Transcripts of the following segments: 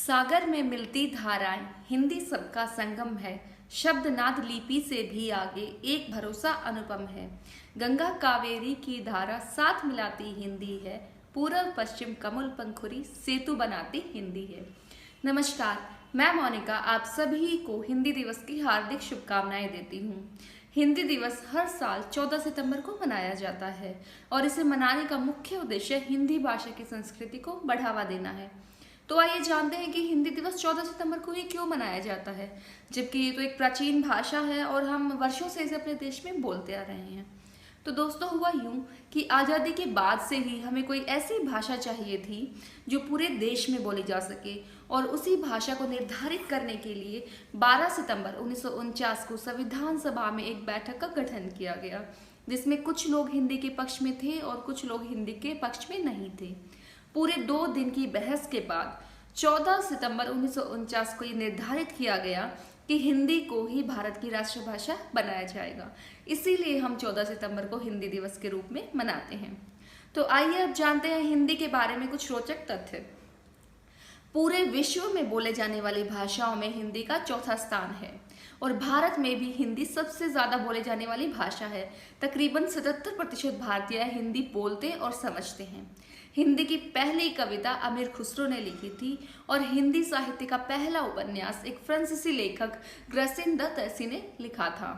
सागर में मिलती धाराएं, हिंदी सबका संगम है। शब्द नाद लिपि से भी आगे एक भरोसा अनुपम है। गंगा कावेरी की धारा साथ मिलाती हिंदी है। पूर्व पश्चिम कमल पंखुरी सेतु बनाती हिंदी है। नमस्कार, मैं मोनिका आप सभी को हिंदी दिवस की हार्दिक शुभकामनाएं देती हूँ। हिंदी दिवस हर साल 14 सितंबर को मनाया जाता है और इसे मनाने का मुख्य उद्देश्य हिंदी भाषा की संस्कृति को बढ़ावा देना है। तो आइए जानते हैं कि हिंदी दिवस 14 सितंबर को ही क्यों मनाया जाता है, जबकि ये तो एक प्राचीन भाषा है और हम वर्षों से इसे अपने देश में बोलते आ रहे हैं। तो दोस्तों, हुआ यूं कि आज़ादी के बाद से ही हमें कोई ऐसी भाषा चाहिए थी जो पूरे देश में बोली जा सके, और उसी भाषा को निर्धारित करने के लिए 12 सितंबर 1949 को संविधान सभा में एक बैठक का गठन किया गया, जिसमें कुछ लोग हिंदी के पक्ष में थे और कुछ लोग हिंदी के पक्ष में नहीं थे। पूरे 2 दिन की बहस के बाद 14 सितंबर 1949 को ये निर्धारित किया गया कि हिंदी को ही भारत की राष्ट्रभाषा बनाया जाएगा। इसीलिए हम 14 सितंबर को हिंदी दिवस के रूप में मनाते हैं। तो आइए अब जानते हैं हिंदी के बारे में कुछ रोचक तथ्य। पूरे विश्व में बोले जाने वाली भाषाओं में हिंदी का चौथा स्थान है और भारत में भी हिंदी सबसे ज्यादा बोले जाने वाली भाषा है। तकरीबन 77% भारतीय हिंदी बोलते और समझते हैं। हिंदी की पहली कविता अमीर खुसरो ने लिखी थी और हिंदी साहित्य का पहला उपन्यास एक फ्रांसीसी लेखक ग्रसिन द तैसी ने लिखा था।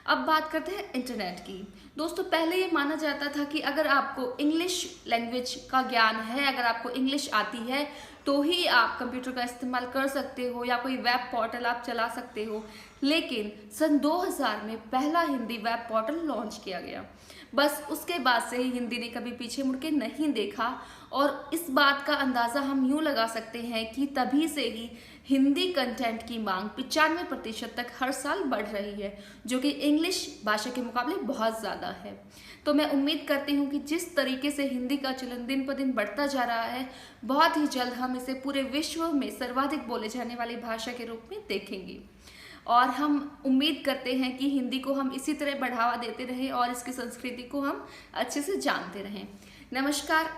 अब बात करते हैं इंटरनेट की। दोस्तों, पहले ये माना जाता था कि अगर आपको इंग्लिश लैंग्वेज का ज्ञान है, अगर आपको इंग्लिश आती है तो ही आप कंप्यूटर का इस्तेमाल कर सकते हो या कोई वेब पोर्टल आप चला सकते हो। लेकिन सन 2000 में पहला हिंदी वेब पोर्टल लॉन्च किया गया। बस उसके बाद से ही हिंदी ने कभी पीछे मुड़ के नहीं देखा, और इस बात का अंदाज़ा हम यूँ लगा सकते हैं कि तभी से ही हिंदी कंटेंट की मांग 95% तक हर साल बढ़ रही है, जो कि इंग्लिश भाषा के मुकाबले बहुत ज़्यादा है। तो मैं उम्मीद करती हूँ कि जिस तरीके से हिंदी का चलन दिन पर दिन बढ़ता जा रहा है, बहुत ही जल्द हम इसे पूरे विश्व में सर्वाधिक बोले जाने वाली भाषा के रूप में देखेंगे। और हम उम्मीद करते हैं कि हिंदी को हम इसी तरह बढ़ावा देते रहें और इसकी संस्कृति को हम अच्छे से जानते रहें। नमस्कार।